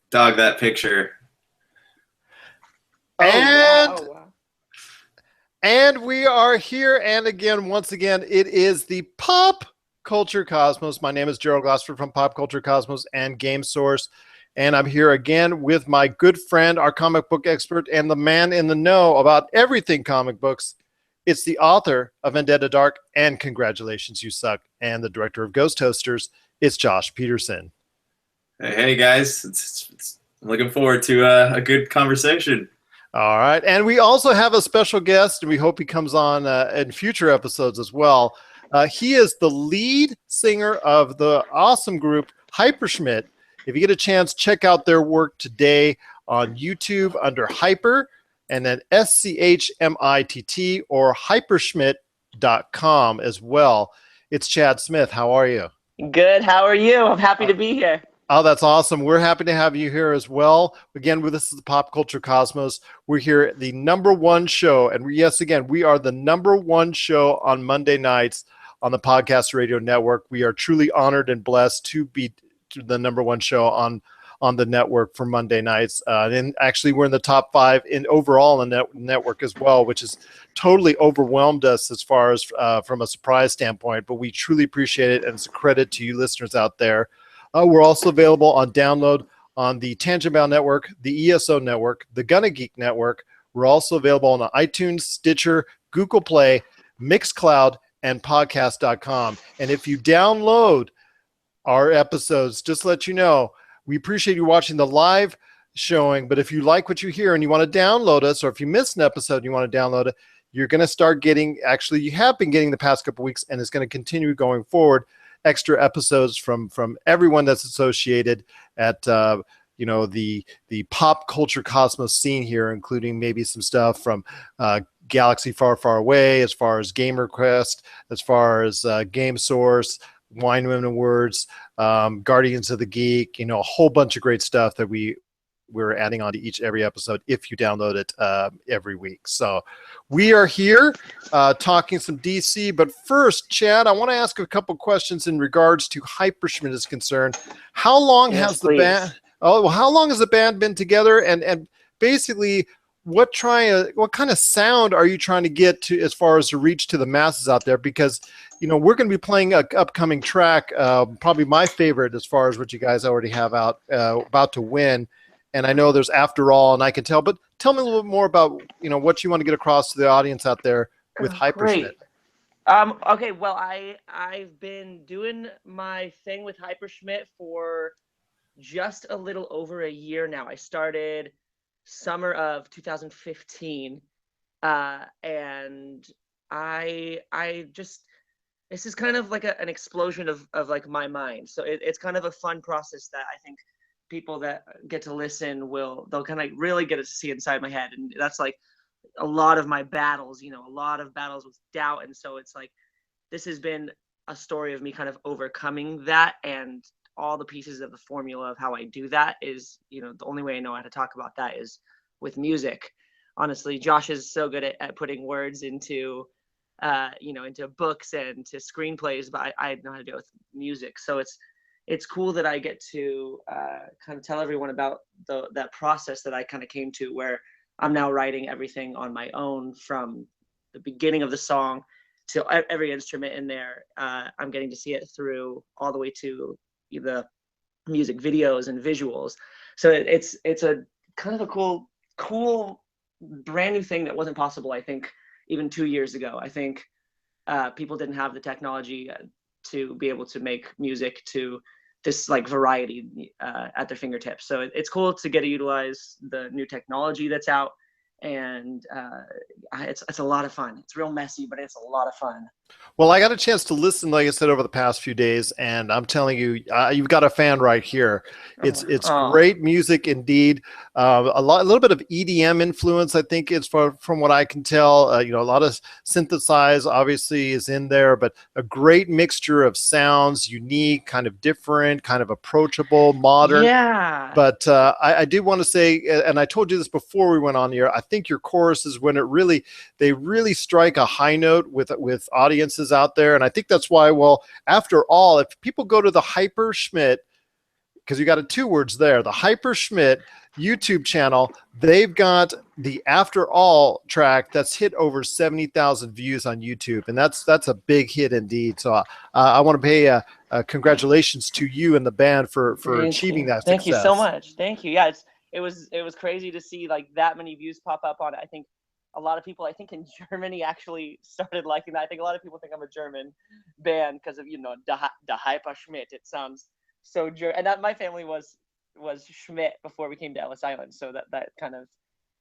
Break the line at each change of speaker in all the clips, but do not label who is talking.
Dog, that picture.
Wow.
And we are here, and again, once again, it is the Pop Culture Cosmos. My name is Gerald Glassford from Pop Culture Cosmos and Game Source, and I'm here again with my good friend, our comic book expert, and the man in the know about everything comic books. It's the author of Vendetta Dark and Congratulations, You Suck, and the director of Ghost Toasters. It's Josh Pederson.
Hey guys, I'm looking forward to a good conversation.
All right. And we also have a special guest, and we hope he comes on in future episodes as well. He is the lead singer of the awesome group Hyperschmitt. If you get a chance, check out their work today on YouTube under Hyper and then SCHMITT or hyperschmitt.com as well. It's Chad Smith. How are you?
Good. How are you? I'm happy to be here.
Oh, that's awesome. We're happy to have you here as well. Again, this is the Pop Culture Cosmos. We're here at the #1 show. And yes, again, we are the #1 show on Monday nights on the Podcast Radio Network. We are truly honored and blessed to be the #1 show on the network for Monday nights. And actually, we're in the top 5 in overall in the network as well, which has totally overwhelmed us as far as from a surprise standpoint. But we truly appreciate it. And it's a credit to you listeners out there. We're also available on download on the Tangent Bound Network, the ESO Network, the Gonna Geek Network. We're also available on iTunes, Stitcher, Google Play, Mixcloud, and podcast.com. And if you download our episodes, just to let you know, we appreciate you watching the live showing, but if you like what you hear and you want to download us, or if you missed an episode and you want to download it, you're going to start getting, actually, you have been getting the past couple weeks, and it's going to continue going forward, extra episodes from everyone that's associated at the Pop Culture Cosmos scene here, including maybe some stuff from Galaxy Far Far Away, as far as Gamer Quest, as far as Game Source, Wine Women and Words, Guardians of the Geek, a whole bunch of great stuff that we're adding on to every episode if you download it every week. So we are here talking some DC. But first, Chad, I want to ask a couple questions in regards to Hyperschmitt is concerned. How long has the band? Oh, how long has the band been together? And basically, what kind of sound are you trying to get to as far as to reach to the masses out there? Because we're going to be playing an upcoming track, probably my favorite as far as what you guys already have out, about to win. And I know there's After All, and I can tell, but tell me a little bit more about, what you want to get across to the audience out there with Hyperschmitt.
Okay, well, I've been doing my thing with Hyperschmitt for just a little over a year now. I started summer of 2015, and I just, this is kind of like an explosion of like my mind. So it's kind of a fun process that I think people that get to listen they'll kind of really get to see inside my head. And that's like a lot of my battles, a lot of battles with doubt. And so it's like, this has been a story of me kind of overcoming that, and all the pieces of the formula of how I do that is, the only way I know how to talk about that is with music. Honestly, Josh is so good at putting words into, into books and to screenplays, but I know how to do it with music. So it's cool that I get to kind of tell everyone about that process that I kind of came to, where I'm now writing everything on my own from the beginning of the song to every instrument in there. I'm getting to see it through all the way to the music videos and visuals. So it's a kind of a cool brand new thing that wasn't possible, I think, even 2 years ago. I think people didn't have the technology to be able to make music to this like variety at their fingertips. So it's cool to get to utilize the new technology that's out, and it's a lot of fun. It's real messy, but it's a lot of fun.
Well, I got a chance to listen, like I said, over the past few days, and I'm telling you, you've got a fan right here. It's great music indeed. A little bit of EDM influence, I think, is from what I can tell. A lot of synthesize obviously is in there, but a great mixture of sounds, unique, kind of different, kind of approachable, modern.
Yeah.
But I did want to say, and I told you this before we went on here, I think your chorus is when they really strike a high note with audiences out there. And I think that's why, well, after all, if people go to the Hyperschmitt because you got it 2 words there. The Hyperschmitt YouTube channel, they've got the After All track that's hit over 70,000 views on YouTube, and that's a big hit indeed. So I want to pay congratulations to you and the band for achieving that success.
Thank you so much. Thank you. Yeah, it was crazy to see like that many views pop up on it. I think a lot of people, I think in Germany, actually started liking that. I think a lot of people think I'm a German band because of, you know, the Hyperschmitt. It sounds so German. And that my family was Schmidt before we came to Ellis Island. So that kind of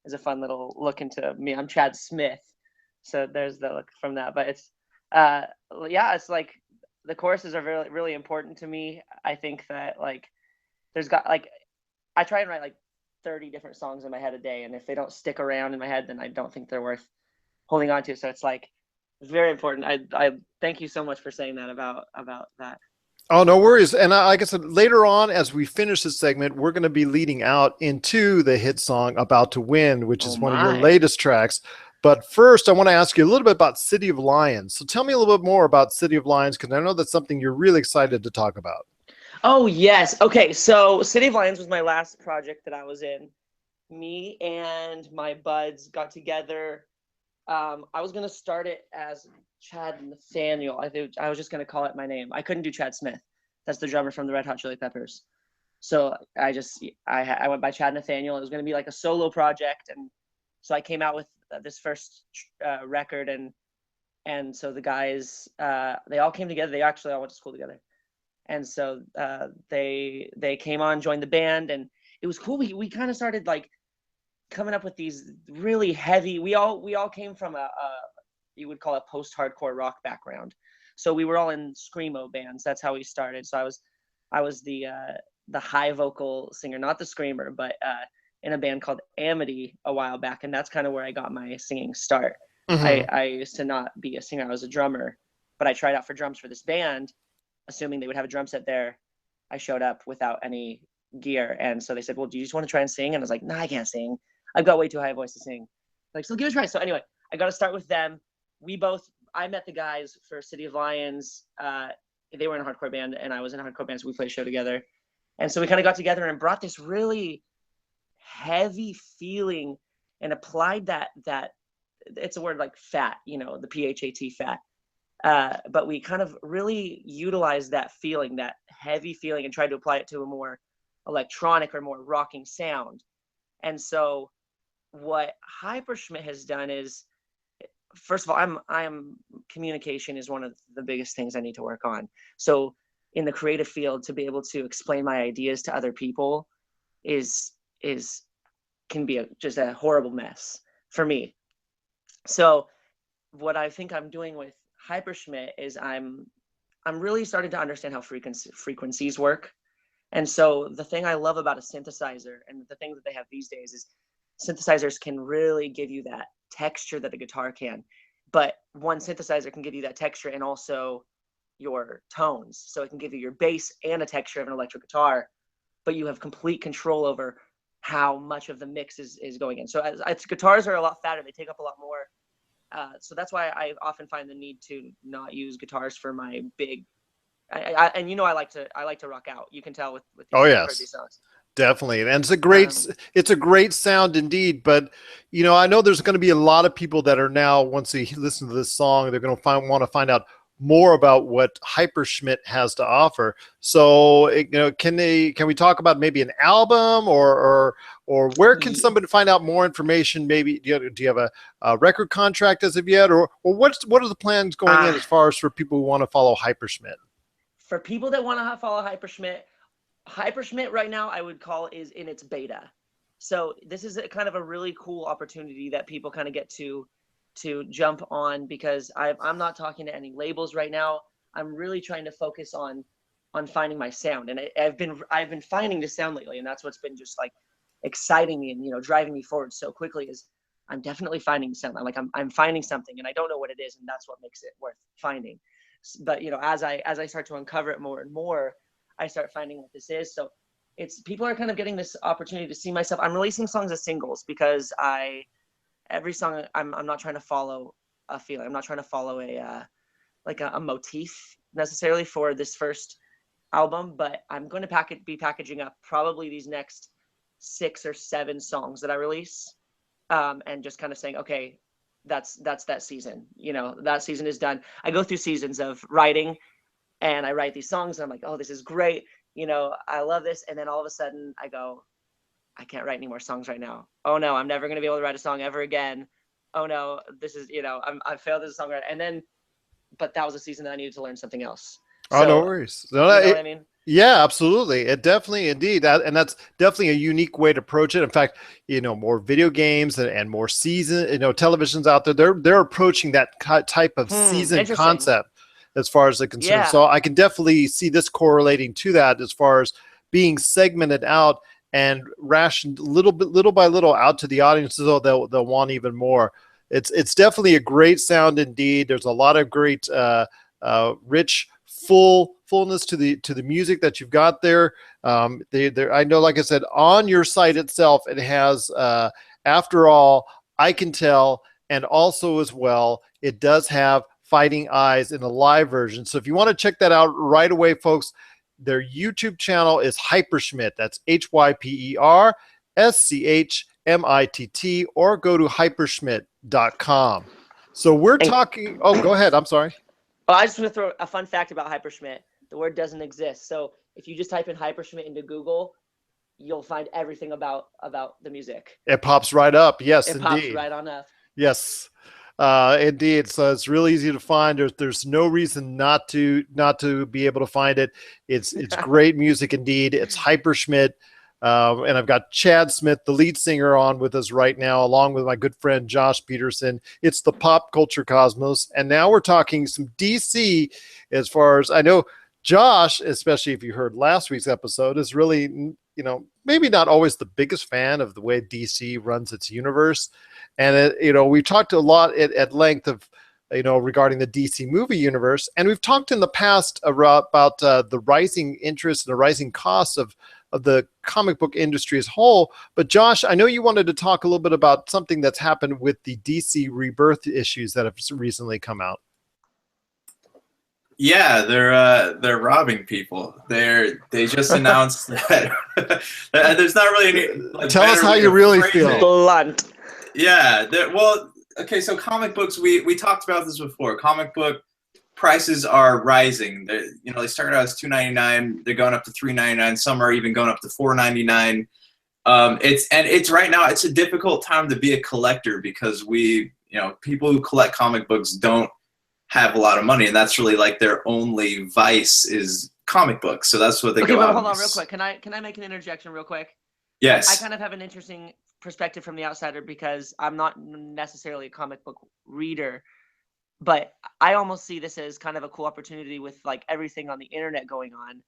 is a fun little look into me. I'm Chad Smith. So there's the look from that. But it's, it's like the choruses are really, really important to me. I think that like I try and write like 30 different songs in my head a day, and if they don't stick around in my head, then I don't think they're worth holding on to. So it's like very important. I thank you so much for saying that about that.
Oh, no worries. And like I said, later on, as we finish this segment, we're going to be leading out into the hit song About to Win, which is one of your latest tracks. But first, I want to ask you a little bit about City of Lions. So tell me a little bit more about City of Lions, because I know that's something you're really excited to talk about.
Oh, yes. Okay, so City of Lions was my last project that I was in. Me and my buds got together. I was going to start it as Chad Nathaniel. I was just going to call it my name. I couldn't do Chad Smith. That's the drummer from the Red Hot Chili Peppers. So I went by Chad Nathaniel. It was going to be like a solo project. And so I came out with this first record. And so the guys, they all came together. They actually all went to school together. And so they came on, joined the band, and it was cool. We kind of started like coming up with these really heavy. We all came from a you would call it post-hardcore rock background. So we were all in screamo bands. That's how we started. So I was the high vocal singer, not the screamer, but in a band called Amity a while back, and that's kind of where I got my singing start. Mm-hmm. I used to not be a singer. I was a drummer, but I tried out for drums for this band, assuming they would have a drum set there. I showed up without any gear. And so they said, well, do you just want to try and sing? And I was like, no, I can't sing. I've got way too high a voice to sing. Like, so give it a try. So anyway, I got to start with them. I met the guys for City of Lions. They were in a hardcore band and I was in a hardcore band. So we played a show together. And so we kind of got together and brought this really heavy feeling and applied that it's a word like fat, you know, the PHAT fat. But we kind of really utilized that feeling, that heavy feeling, and tried to apply it to a more electronic or more rocking sound. And so what Hyperschmitt has done is, first of all, I'm communication is one of the biggest things I need to work on. So in the creative field, to be able to explain my ideas to other people can be just a horrible mess for me. So what I think I'm doing with Hyperschmitt is I'm really starting to understand how frequencies work. And so the thing I love about a synthesizer, and the thing that they have these days, is synthesizers can really give you that texture that a guitar can. But one synthesizer can give you that texture and also your tones. So it can give you your bass and a texture of an electric guitar, but you have complete control over how much of the mix is going in. So as guitars are a lot fatter, they take up a lot more. So that's why I often find the need to not use guitars for my big. And you know, I like to rock out. You can tell with these,
oh yes,
these songs.
Definitely, and it's a great sound indeed. But you know, I know there's going to be a lot of people that are now, once they listen to this song, they're going to want to find out more about what Hyperschmitt has to offer. So, you know, can we talk about maybe an album or where can somebody find out more information? Maybe do you have a record contract as of yet, or what are the plans going in as far as for people who want to follow Hyperschmitt?
For people that want to follow Hyperschmitt right now, I would call is in its beta. So this is kind of a really cool opportunity that people kind of get to jump on, because I'm not talking to any labels right now. I'm really trying to focus on finding my sound, and I've been finding the sound lately, and that's what's been just like exciting me and, you know, driving me forward so quickly. Is I'm definitely finding sound. I'm finding something, and I don't know what it is, and that's what makes it worth finding. But you know, as I start to uncover it more and more, I start finding what this is. So people are kind of getting this opportunity to see myself. I'm releasing songs as singles because every song I'm not trying to follow a feeling. I'm not trying to follow a motif necessarily for this first album, but I'm going to be packaging up probably these next 6 or 7 songs that I release, and just kind of saying, okay, that's that season. That season is done. I go through seasons of writing, and I write these songs, and I'm like, oh, this is great. I love this. And then all of a sudden I go, I can't write any more songs right now. Oh no, I'm never going to be able to write a song ever again. Oh no, this is, I failed as a songwriter. And then, but that was a season that I needed to learn something else.
Oh, no worries. No,
you know what I mean?
Yeah, absolutely. It definitely, indeed. And that's definitely a unique way to approach it. In fact, more video games and more season, televisions out there, they're approaching that type of season concept as far as they're concerned.
Yeah.
So I can definitely see this correlating to that as far as being segmented out and rationed little by little out to the audience, so they'll want even more. It's definitely a great sound indeed. There's a lot of great, rich, fullness to the music that you've got there. I know, like I said, on your site itself, it has After All, I Can Tell, and also as well, it does have Fighting Eyes in a live version. So if you want to check that out right away, folks, their YouTube channel is Hyperschmitt. That's HYPERSCHMITT, or go to hyperschmitt.com. So we're talking. Oh, go ahead. I'm sorry.
Well, I just want to throw a fun fact about Hyperschmitt. The word doesn't exist. So if you just type in Hyperschmitt into Google, you'll find everything about the music.
It pops right up. Yes,
it
indeed.
Pops right on up.
Yes, indeed. So it's really easy to find. There's no reason not to be able to find it. It's great music indeed. It's Hyperschmitt. And I've got Chad Smith, the lead singer, on with us right now, along with my good friend Josh Pederson. It's the Pop Culture Cosmos. And now we're talking some DC, as far as I know. Josh, especially if you heard last week's episode, is really, maybe not always the biggest fan of the way DC runs its universe. And, we talked a lot at length of, regarding the DC movie universe. And we've talked in the past about the rising interest and the rising costs of the comic book industry as a whole. But Josh, I know you wanted to talk a little bit about something that's happened with the DC Rebirth issues that have recently come out.
Yeah, they're robbing people. They just announced that there's not really any.
Tell us how you really feel.
Blunt.
Yeah. Well, okay. So comic books, we talked about this before. Comic book prices are rising. They started out as $2.99. They're going up to $3.99. Some are even going up to $4.99. It's right now. It's a difficult time to be a collector because people who collect comic books don't have a lot of money, and that's really like their only vice is comic books. So that's what they go out.
Hold on real quick. Can I make an interjection real quick?
Yes.
I kind of have an interesting perspective from the outsider because I'm not necessarily a comic book reader, but I almost see this as kind of a cool opportunity with like everything on the internet going on.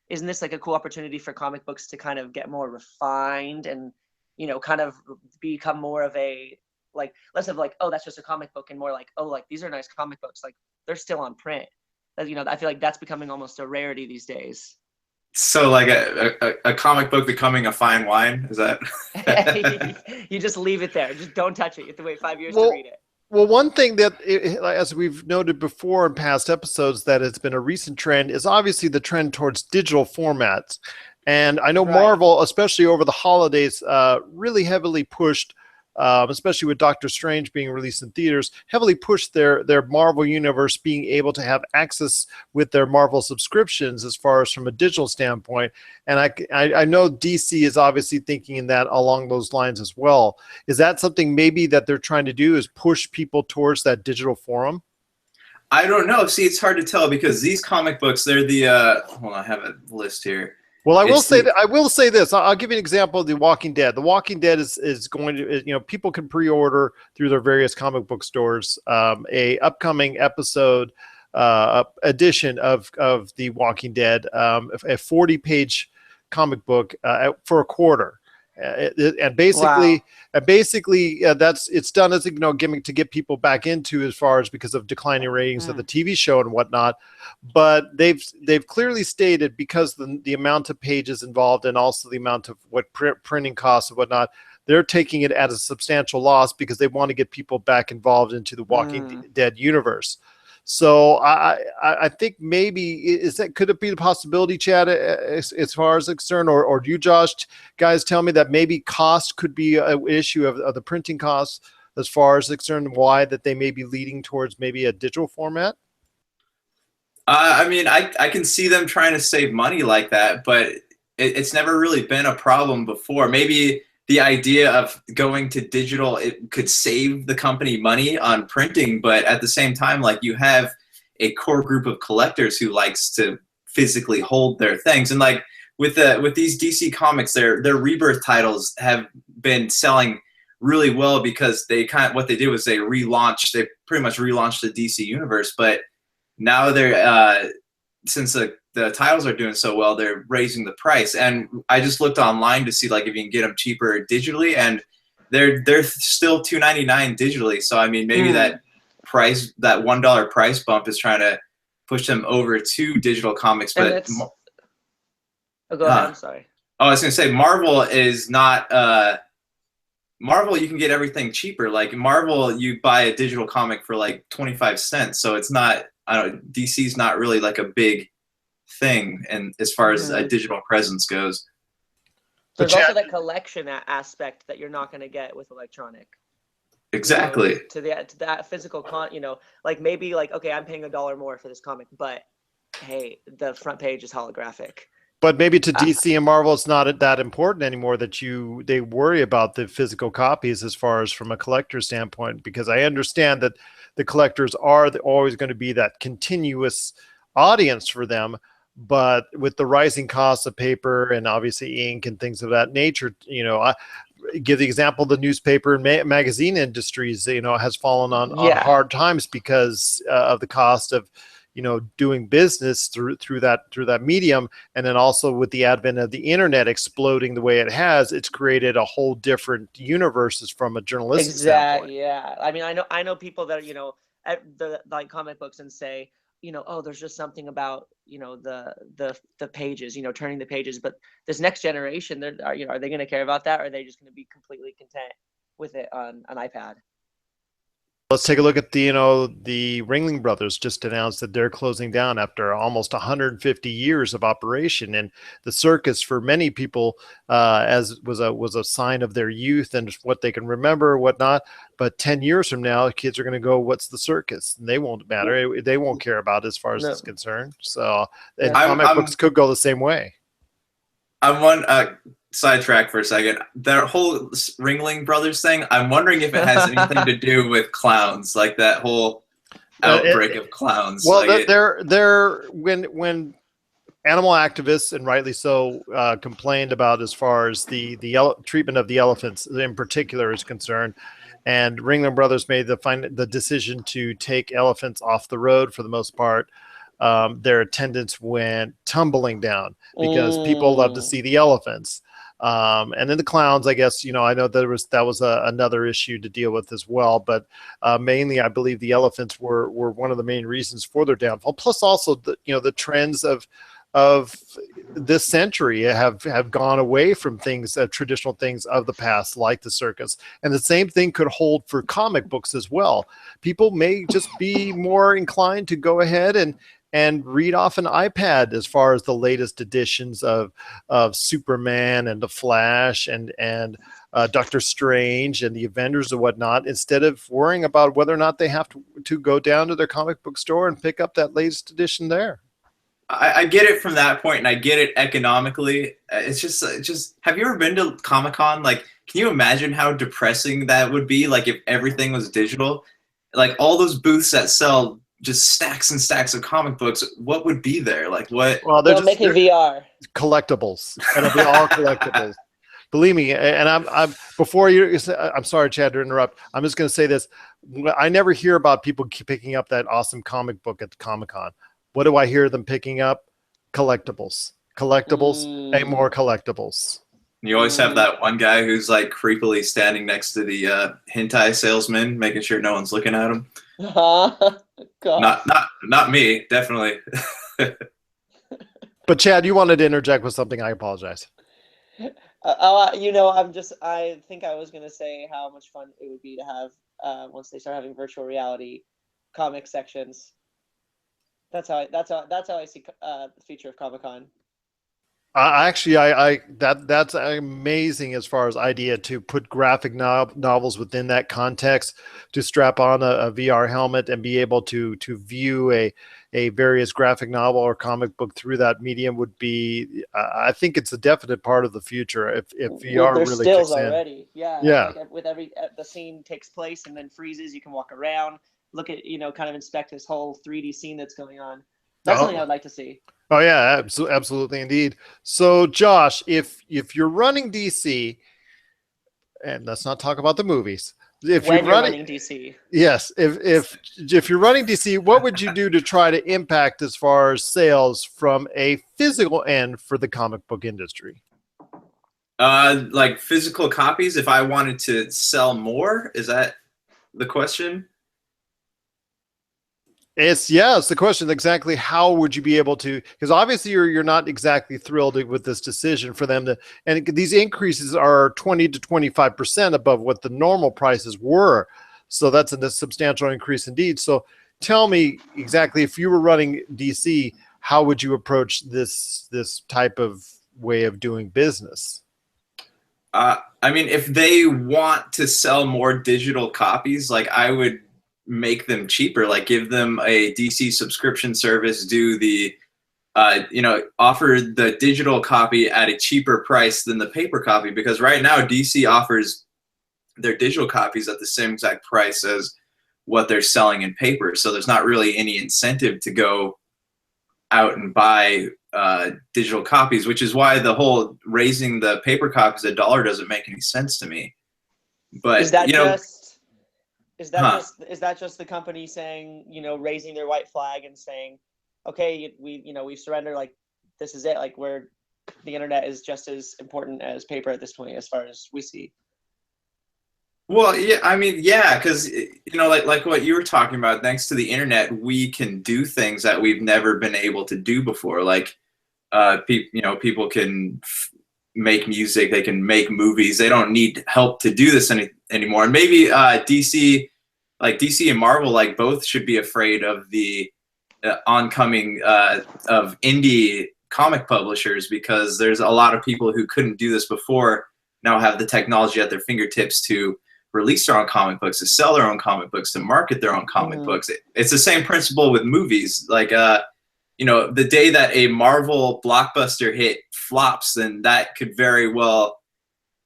Isn't this like a cool opportunity for comic books to kind of get more refined and, kind of become more of a, like, less of like, oh, that's just a comic book, and more like, oh, like, these are nice comic books. Like, they're still on print. I feel like that's becoming almost a rarity these days.
So like a comic book becoming a fine wine? Is that?
You just leave it there. Just don't touch it. You have to wait 5 years to read it.
Well, one thing that, as we've noted before in past episodes, that has been a recent trend is obviously the trend towards digital formats. And I know Marvel, especially over the holidays, really heavily pushed, especially with Doctor Strange being released in theaters, heavily pushed their Marvel universe being able to have access with their Marvel subscriptions as far as from a digital standpoint. And I know DC is obviously thinking in that along those lines as well. Is that something maybe that they're trying to do, is push people towards that digital forum?
I don't know. See, it's hard to tell because these comic books, they're the hold on, I have a list here.
Well, I will say this. I'll give you an example of The Walking Dead. The Walking Dead is going to, people can pre-order through their various comic book stores a upcoming episode edition of The Walking Dead, a 40-page comic book for a quarter. And basically, it's done as a gimmick to get people back into, as far as because of declining ratings of the TV show and whatnot. But they've clearly stated, because the amount of pages involved and also the amount of what printing costs and whatnot, they're taking it at a substantial loss because they want to get people back involved into the Walking Dead universe. So I think maybe could it be the possibility, Chad, as far as concerned, or do you, Josh, guys, tell me that maybe cost could be an issue of the printing costs as far as concerned, why that they may be leading towards maybe a digital format?
I mean, I can see them trying to save money like that, but it's never really been a problem before. Maybe the idea of going to digital, it could save the company money on printing, but at the same time, like, you have a core group of collectors who likes to physically hold their things. And like with these DC comics, their rebirth titles have been selling really well because what they did was they pretty much relaunched the DC universe, but now they're since the titles are doing so well, they're raising the price. And I just looked online to see like if you can get them cheaper digitally, and they're still $2.99 digitally. So I mean, maybe that $1 price bump is trying to push them over to digital comics. But
go ahead. I'm sorry.
Oh, I was gonna say Marvel is not. Marvel, you can get everything cheaper. Like Marvel, you buy a digital comic for like 25 cents. So it's not. I don't know, DC's not really like a big thing, and as far as a digital presence goes.
There's also that collection aspect that you're not going to get with electronic.
Exactly.
You know, to that physical like maybe like, okay, I'm paying $1 more for this comic, but hey, the front page is holographic.
But maybe to DC and Marvel, it's not that important anymore that they worry about the physical copies as far as from a collector standpoint, because I understand that the collectors are always going to be that continuous audience for them. But with the rising costs of paper and obviously ink and things of that nature, I give the example, the newspaper and magazine industries, has fallen on hard times because of the cost of doing business through that medium. And then also with the advent of the internet exploding the way it has, it's created a whole different universes from a journalistic standpoint.
Yeah. I mean, I know people that at the like comic books and say, oh, there's just something about the pages, turning the pages. But this next generation, are they going to care about that, or are they just going to be completely content with it on an iPad?
Let's take a look at the Ringling Brothers just announced that they're closing down after almost 150 years of operation. And the circus, for many people, as was a sign of their youth and what they can remember, whatnot. But 10 years from now, kids are going to go, "What's the circus?" And they won't matter. They won't care about it as far as it's concerned. So, and comic books could go the same way.
I'm one sidetrack for a second. That whole Ringling Brothers thing, I'm wondering if it has anything to do with clowns, like that whole outbreak of clowns.
Well, they're when animal activists, and rightly so, complained about as far as the treatment of the elephants in particular is concerned. And Ringling Brothers made the decision to take elephants off the road for the most part. Their attendance went tumbling down because people love to see the elephants. And then the clowns, I guess, I know that was another issue to deal with as well. But mainly, I believe the elephants were one of the main reasons for their downfall. Plus, also the trends of this century have gone away from things, traditional things of the past, like the circus. And the same thing could hold for comic books as well. People may just be more inclined to go ahead and read off an iPad as far as the latest editions of Superman and the Flash and Doctor Strange and the Avengers and whatnot, instead of worrying about whether or not they have to go down to their comic book store and pick up that latest edition there.
I get it from that point, and I get it economically. It's just have you ever been to Comic-Con? Like, can you imagine how depressing that would be? Like, if everything was digital, like all those booths that sell just stacks and stacks of comic books, what would be there? Like, what?
Well, they're making VR
collectibles, and it'll be all collectibles. Believe me, and I'm before you. I'm sorry, Chad, to interrupt. I'm just going to say this: I never hear about people picking up that awesome comic book at Comic-Con. What do I hear them picking up? Collectibles, and more collectibles.
You always have that one guy who's like creepily standing next to the hentai salesman, making sure no one's looking at him.
God.
Not me, definitely.
But Chad, you wanted to interject with something. I apologize.
I think I was going to say how much fun it would be to have once they start having virtual reality comic sections That's how I see the future of Comic-Con.
That's amazing as far as idea to put graphic novels within that context, to strap on a VR helmet and be able to view a various graphic novel or comic book through that medium would be, I think it's a definite part of the future if VR
There's
really
stills
kicks in.
already. Yeah.
Yeah.
Like with the scene takes place and then freezes, you can walk around, look at, kind of inspect this whole 3D scene that's going on. That's something I would like to see.
Oh yeah, absolutely indeed. So Josh, if you're running DC, and let's not talk about the movies. If
When
you're running
DC,
yes, if you're running DC, what would you do to try to impact as far as sales from a physical end for the comic book industry?
Like physical copies. If I wanted to sell more, is that the question?
It's the question exactly. How would you be able to? Because obviously you're not exactly thrilled with this decision for them to, and these increases are 20 to 25% above what the normal prices were. So that's a substantial increase indeed. So tell me exactly, if you were running DC, how would you approach this type of way of doing business?
I mean, if they want to sell more digital copies, like I would make them cheaper, like give them a DC subscription service, do the offer the digital copy at a cheaper price than the paper copy, because right now DC offers their digital copies at the same exact price as what they're selling in paper, so there's not really any incentive to go out and buy digital copies, which is why the whole raising the paper copies $1 doesn't make any sense to me. But
is that just the company saying, raising their white flag and saying, okay, we surrender, like this is it, like the internet is just as important as paper at this point as far as we see?
Well, yeah, I mean, yeah, because like what you were talking about, thanks to the internet, we can do things that we've never been able to do before. Like, people can make music, they can make movies. They don't need help to do this anymore. And maybe DC and Marvel, like both should be afraid of the oncoming of indie comic publishers, because there's a lot of people who couldn't do this before now have the technology at their fingertips to release their own comic books, to sell their own comic books, to market their own comic books. It's the same principle with movies. Like, the day that a Marvel blockbuster hit flops, then that could very well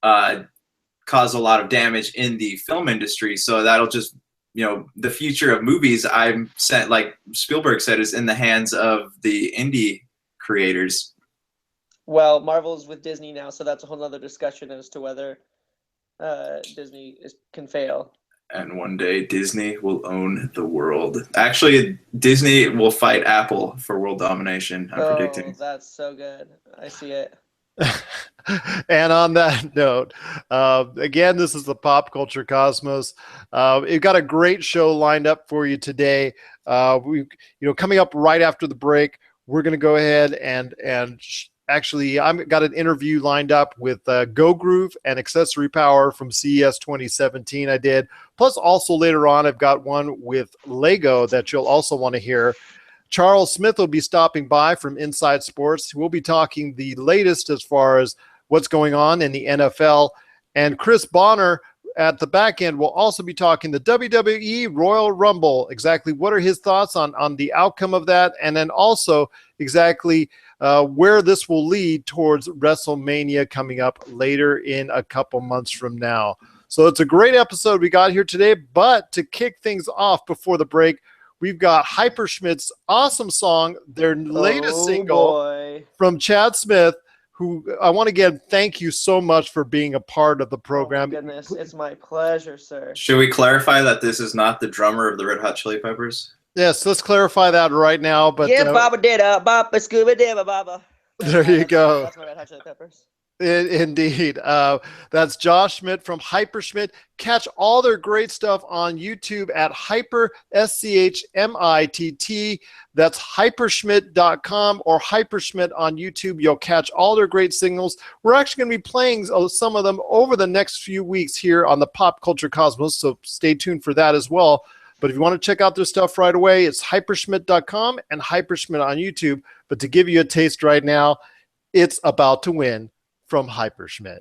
cause a lot of damage in the film industry. So that'll just, the future of movies, like Spielberg said, is in the hands of the indie creators.
Well, Marvel's with Disney now, so that's a whole other discussion as to whether Disney can fail.
And one day Disney will own the world. Actually, Disney will fight Apple for world domination, I'm predicting.
That's so good. I see it.
And on that note, again, this is the Pop Culture Cosmos. We've got a great show lined up for you today. Coming up right after the break, we're going to go ahead and actually, I've got an interview lined up with Go Groove and Accessory Power from CES 2017 I did. Plus, also later on, I've got one with Lego that you'll also want to hear. Charles Smith will be stopping by from Inside Sports. We'll be talking the latest as far as what's going on in the NFL. And Chris Bonner at the back end will also be talking the WWE Royal Rumble. Exactly what are his thoughts on the outcome of that, and then also exactly where this will lead towards WrestleMania coming up later in a couple months from now. So it's a great episode we got here today, but to kick things off before the break, we've got Hyperschmitt's awesome song, their latest single from Chad Smith, who I want to again thank you so much for being a part of the program.
Oh, goodness, it's my pleasure, sir.
Should we clarify that this is not the drummer of the Red Hot Chili Peppers?
Yes, let's clarify that right now. But
Baba did Baba Scuba Dibba Baba.
There you go.
That's my Red Hot Chili Peppers.
Indeed. That's Josh Schmidt from Hyperschmitt. Catch all their great stuff on YouTube at Hyper, SCHMITT. That's hyperschmitt.com or Hyperschmitt on YouTube. You'll catch all their great singles. We're actually going to be playing some of them over the next few weeks here on the Pop Culture Cosmos, so stay tuned for that as well. But if you want to check out their stuff right away, it's hyperschmitt.com and Hyperschmitt on YouTube. But to give you a taste right now, it's About to Win from Hyperschmitt.